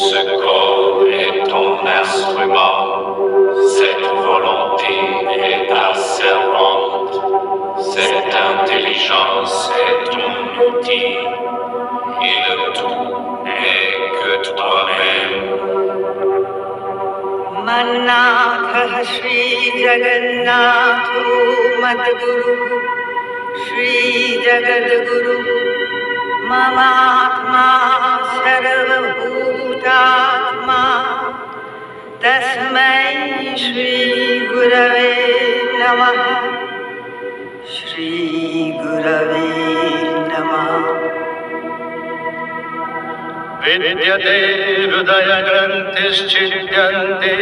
Ce corps est ton instrument, cette volonté est ta servante, cette intelligence est ton outil, et le tout n'est que toi-même. Mannath Shri Jagannatho Madguru Shri Jagadguru Mamatma Sarvabhutatma Tasmai Shri Gurave Namaha Shri Gurave Namaha Vidyate hridaya granthishchidyante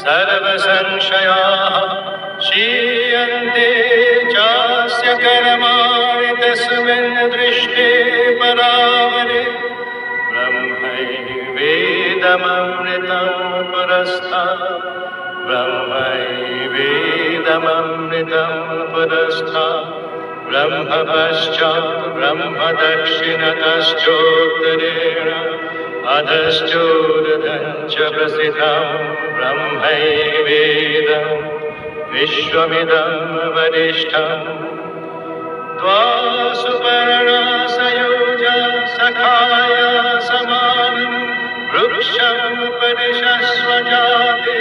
sarva sanshaya shiyante chasya karamani tasmin drishte paramare brahmaivedamamritam parastha brahmaivedamamritam parastha brahma paschat brahma dakshinataschottarena adhaschodhancha prasiddham brahmaivedam vishwamidam varishtham Dvasuparna sayoja sakhaya samanam vruksham parishasvajate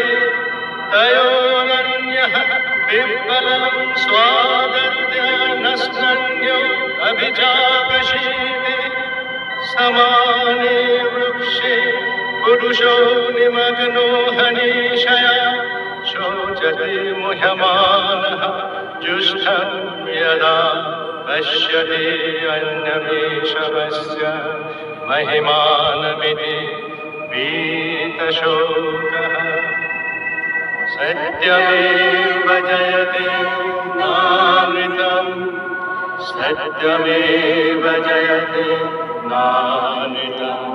tayoranyah vippalam swadatya nasnanyo abhijapashite samane vrukshe purusho nimagno hanishaya शोचते मुह्यमानः जुष्टं यदा पश्यति अन्यमेषवस्य महिमानमिति वीतशोकः सत्यमेव जयते नामृतम् सत्यमेव जयते नामृतम्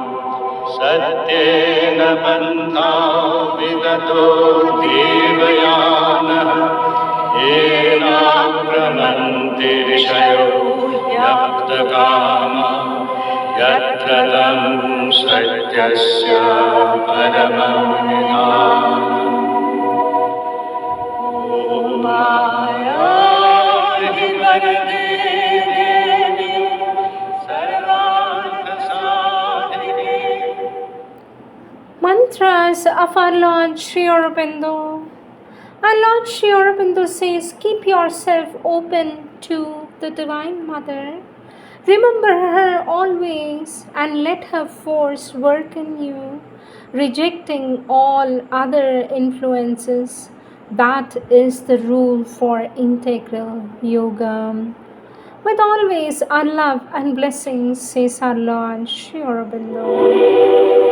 सत्येन पन्था विगतो देवयानः येनाभ्रमन्ति ऋषयो यप्तकामा यत्र तं सत्यस्य परमं निधानम् ॐ माया हि वरदे देवी सर्वार्थसाधिके Mantras of our Lord Sri Aurobindo. Our Lord Sri Aurobindo says, keep yourself open to the Divine Mother. Remember her always and let her force work in you, rejecting all other influences. That is the rule for integral yoga. With always our love and blessings, says our Lord Sri Aurobindo.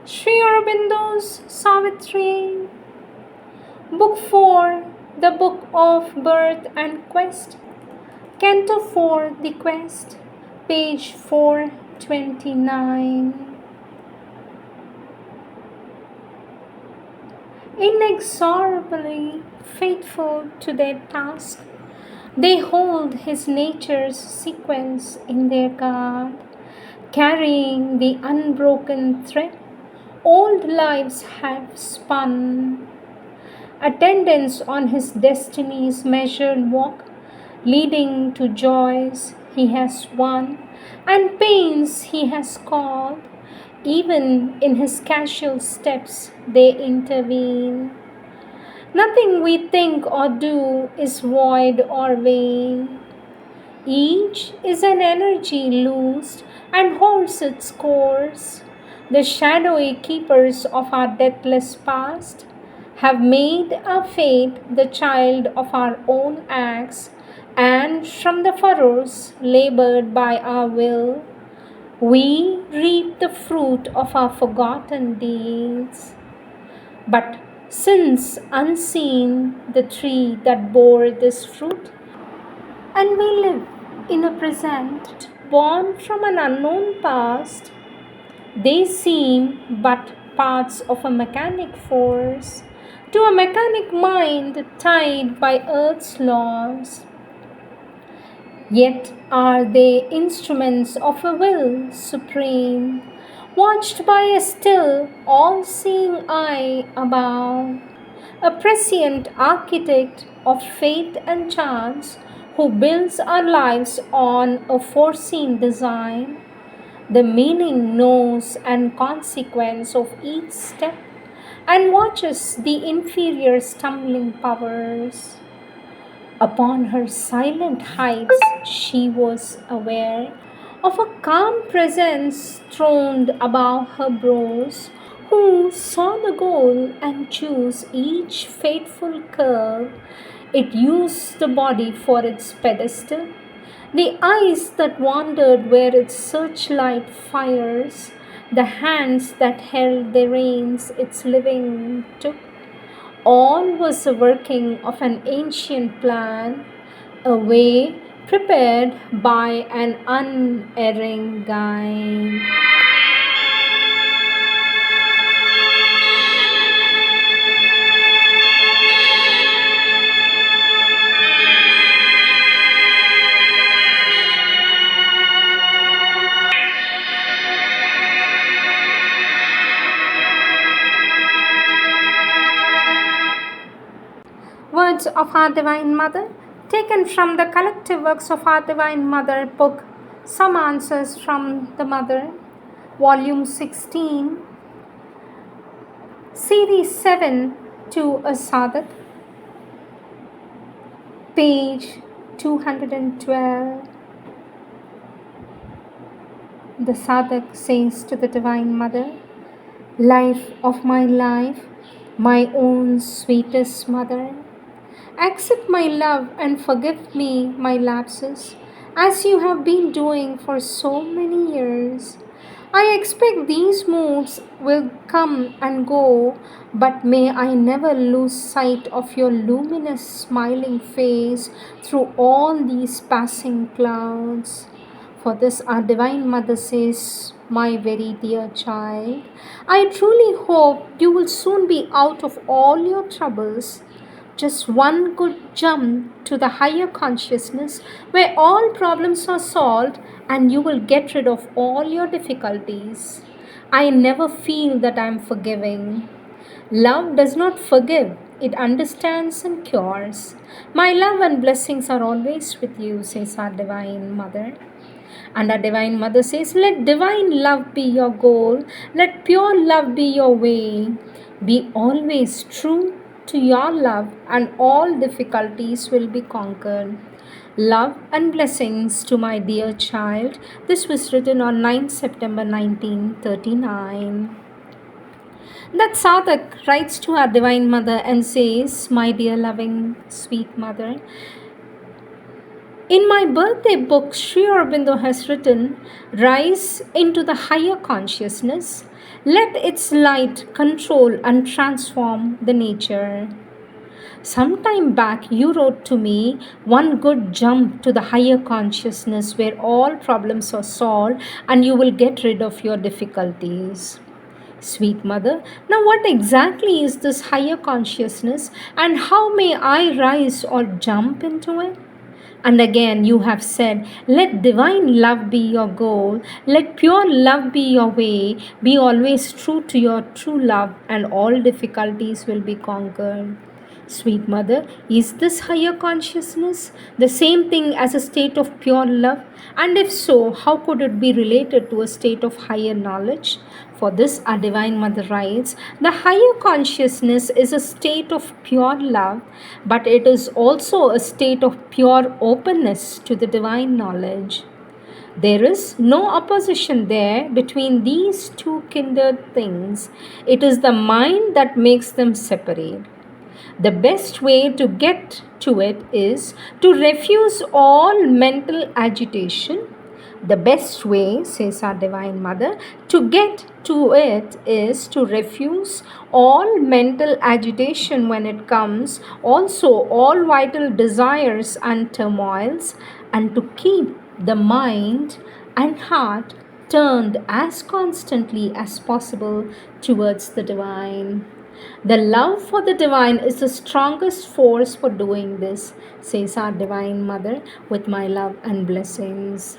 Sri Aurobindo's Savitri, Book 4, The Book of Birth and Quest, Canto 4, The Quest, page 429. Inexorably faithful to their task, they hold his nature's sequence in their guard, carrying the unbroken thread old lives have spun. Attendance on his destiny's measured walk, leading to joys he has won and pains he has called. Even in his casual steps they intervene. Nothing we think or do is void or vain. Each is an energy loosed and holds its course. The shadowy keepers of our deathless past have made our fate the child of our own acts, and from the furrows labored by our will, we reap the fruit of our forgotten deeds. But since unseen the tree that bore this fruit, and we live in a present born from an unknown past. They seem but parts of a mechanic force to a mechanic mind tied by earth's laws. Yet are they instruments of a will supreme, watched by a still, all-seeing eye above, a prescient architect of fate and chance who builds our lives on a foreseen design, the meaning knows and consequence of each step, and watches the inferior stumbling powers. Upon her silent heights she was aware of a calm presence throned above her brows, who saw the goal and chose each fateful curve. It used the body for its pedestal, the eyes that wandered where its searchlight fires, the hands that held the reins its living took. All was the working of an ancient plan, a way prepared by an unerring guide. Words of our Divine Mother, taken from the collective works of our Divine Mother book, Some Answers from the Mother, Volume 16, Series 7 to a Sadhak, page 212. The Sadhak says to the Divine Mother, Life of my life, my own sweetest Mother, accept my love and forgive me my lapses, as you have been doing for so many years. I expect these moods will come and go, but may I never lose sight of your luminous smiling face through all these passing clouds. For this our Divine Mother says, my very dear child, I truly hope you will soon be out of all your troubles. Just one good jump to the higher consciousness where all problems are solved and you will get rid of all your difficulties. I never feel that I am forgiving. Love does not forgive, it understands and cures. My love and blessings are always with you, says our Divine Mother. And our Divine Mother says, let divine love be your goal, let pure love be your way. Be always true to your love, and all difficulties will be conquered. Love and blessings to my dear child. This was written on 9th September 1939. That Sadhak writes to our Divine Mother and says, my dear loving sweet Mother, in my birthday book, Sri Aurobindo has written, rise into the higher consciousness. Let its light control and transform the nature. Some time back, you wrote to me, one good jump to the higher consciousness where all problems are solved and you will get rid of your difficulties. Sweet Mother, now what exactly is this higher consciousness and how may I rise or jump into it? And again, you have said, let divine love be your goal, let pure love be your way, be always true to your true love, and all difficulties will be conquered. Sweet Mother, is this higher consciousness the same thing as a state of pure love? And if so, how could it be related to a state of higher knowledge? For this, our Divine Mother writes, the higher consciousness is a state of pure love, but it is also a state of pure openness to the divine knowledge. There is no opposition there between these two kindred things. It is the mind that makes them separate. The best way to get to it is to refuse all mental agitation, The best way, says our Divine Mother, to get to it is to refuse all mental agitation when it comes, also all vital desires and turmoils, and to keep the mind and heart turned as constantly as possible towards the divine. The love for the divine is the strongest force for doing this, says our Divine Mother, with my love and blessings.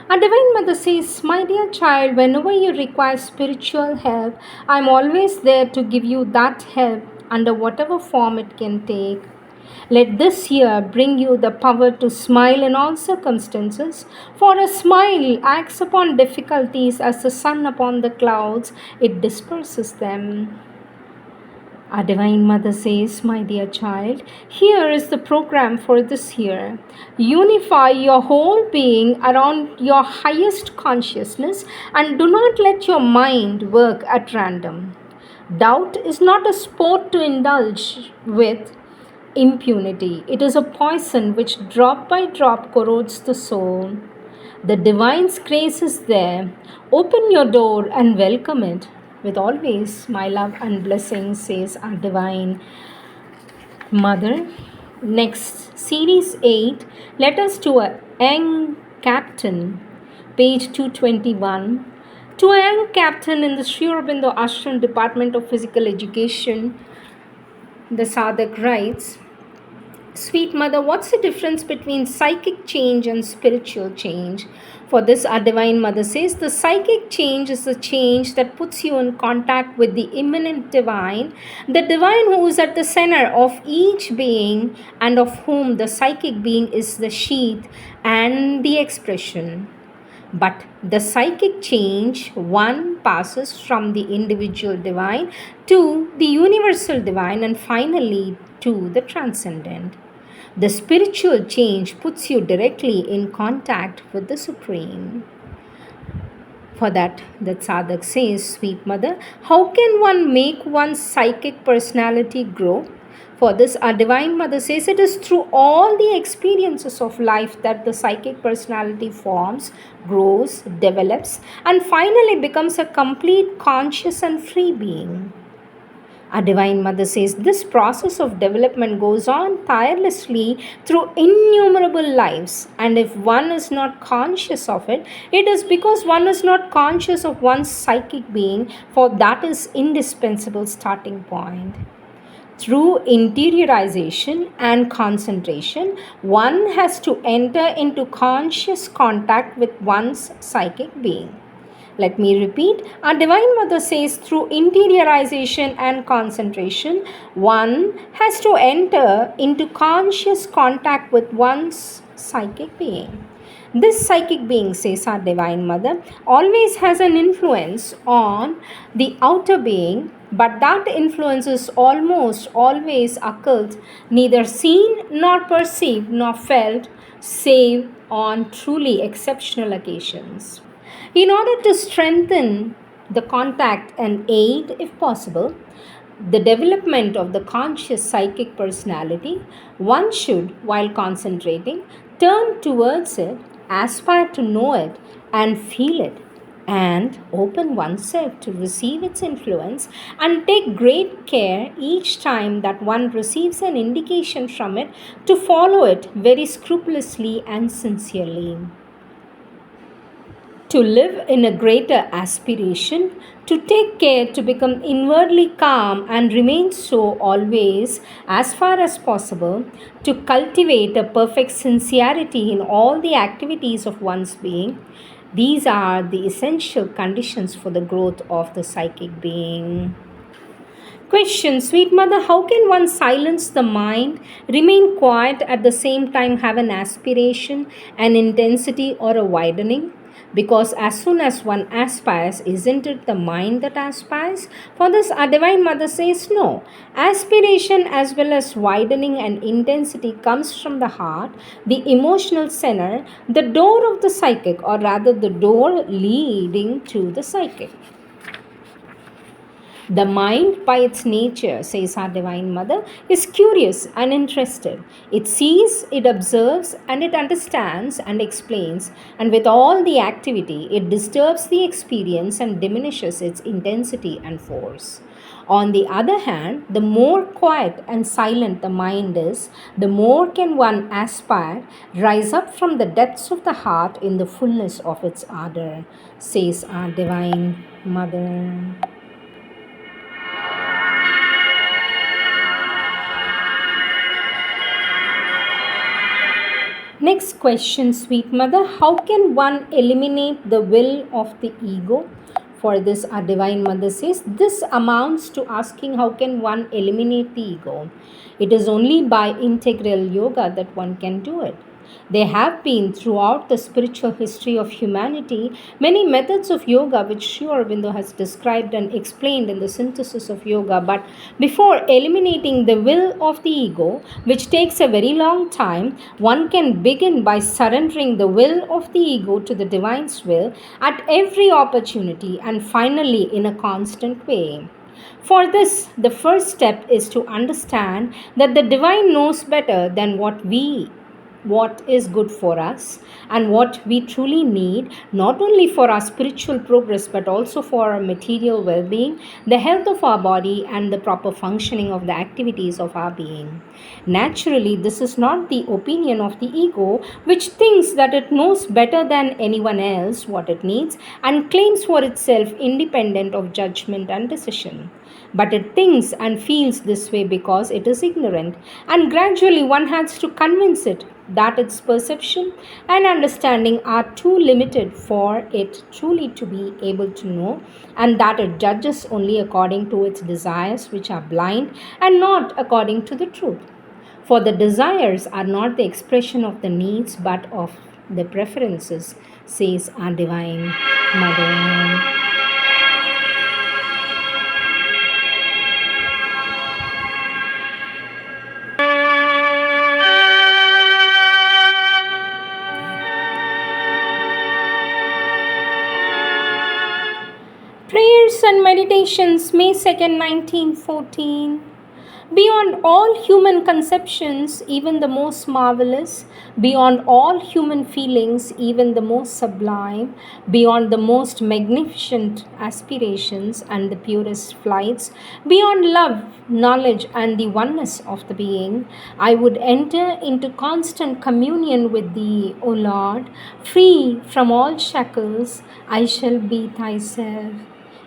Our Divine Mother says, my dear child, whenever you require spiritual help, I am always there to give you that help under whatever form it can take. Let this year bring you the power to smile in all circumstances, for a smile acts upon difficulties as the sun upon the clouds, it disperses them. Our Divine Mother says, my dear child, here is the program for this year. Unify your whole being around your highest consciousness and do not let your mind work at random. Doubt is not a sport to indulge with impunity. It is a poison which drop by drop corrodes the soul. The divine's grace is there. Open your door and welcome it. With always my love and blessings, says our Divine Mother. Next, Series 8, Letters to a Young Captain, page 221. To a young captain in the Sri Aurobindo Ashram Department of Physical Education, the Sadhak writes, Sweet Mother, what's the difference between psychic change and spiritual change? For this, our Divine Mother says, the psychic change is the change that puts you in contact with the immanent divine, the divine who is at the center of each being and of whom the psychic being is the sheath and the expression. But the psychic change, one passes from the individual divine to the universal divine and finally to the transcendent. The spiritual change puts you directly in contact with the Supreme. For that, the sadhak says, Sweet Mother, how can one make one's psychic personality grow? For this, our Divine Mother says, it is through all the experiences of life that the psychic personality forms, grows, develops, and finally becomes a complete conscious and free being. Our Divine Mother says this process of development goes on tirelessly through innumerable lives, and if one is not conscious of it, it is because one is not conscious of one's psychic being, for that is indispensable starting point. Through interiorization and concentration, one has to enter into conscious contact with one's psychic being. Let me repeat. Our Divine Mother says through interiorization and concentration, one has to enter into conscious contact with one's psychic being. This psychic being, says our Divine Mother, always has an influence on the outer being, but that influence is almost always occult, neither seen nor perceived nor felt, save on truly exceptional occasions. In order to strengthen the contact and aid, if possible, the development of the conscious psychic personality, one should, while concentrating, turn towards it, aspire to know it, and feel it, and open oneself to receive its influence, and take great care each time that one receives an indication from it to follow it very scrupulously and sincerely. To live in a greater aspiration, to take care to become inwardly calm and remain so always as far as possible, to cultivate a perfect sincerity in all the activities of one's being, these are the essential conditions for the growth of the psychic being. Question, Sweet Mother, how can one silence the mind, remain quiet at the same time have an aspiration, an intensity or a widening? Because as soon as one aspires, isn't it the mind that aspires? For this, our Divine Mother says no. Aspiration as well as widening and intensity comes from the heart, the emotional center, the door of the psychic, or rather the door leading to the psychic. The mind, by its nature, says our Divine Mother, is curious and interested. It sees, it observes, and it understands and explains, and with all the activity, it disturbs the experience and diminishes its intensity and force. On the other hand, the more quiet and silent the mind is, the more can one aspire, rise up from the depths of the heart in the fullness of its ardor, says our Divine Mother. Next question, sweet mother. How can one eliminate the will of the ego? For this, our Divine Mother says, this amounts to asking how can one eliminate the ego. It is only by integral yoga that one can do it. There have been, throughout the spiritual history of humanity, many methods of yoga which Sri Aurobindo has described and explained in the synthesis of yoga. But before eliminating the will of the ego, which takes a very long time, one can begin by surrendering the will of the ego to the Divine's will at every opportunity and finally in a constant way. For this, the first step is to understand that the Divine knows better than what is good for us and what we truly need, not only for our spiritual progress but also for our material well being, the health of our body, and the proper functioning of the activities of our being. Naturally, this is not the opinion of the ego, which thinks that it knows better than anyone else what it needs and claims for itself independent of judgment and decision. But it thinks and feels this way because it is ignorant, and gradually one has to convince it that its perception and understanding are too limited for it truly to be able to know, and that it judges only according to its desires, which are blind, and not according to the truth. For the desires are not the expression of the needs but of the preferences, says our Divine Mother. Prayers and Meditations, May 2nd, 1914. Beyond all human conceptions, even the most marvelous, beyond all human feelings, even the most sublime, beyond the most magnificent aspirations and the purest flights, beyond love, knowledge, and the oneness of the being, I would enter into constant communion with Thee, O Lord. Free from all shackles, I shall be Thyself.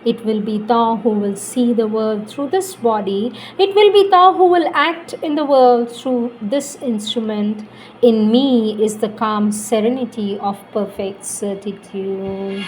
It will be Thou who will see the world through this body. It will be Thou who will act in the world through this instrument. In me is the calm serenity of perfect certitude.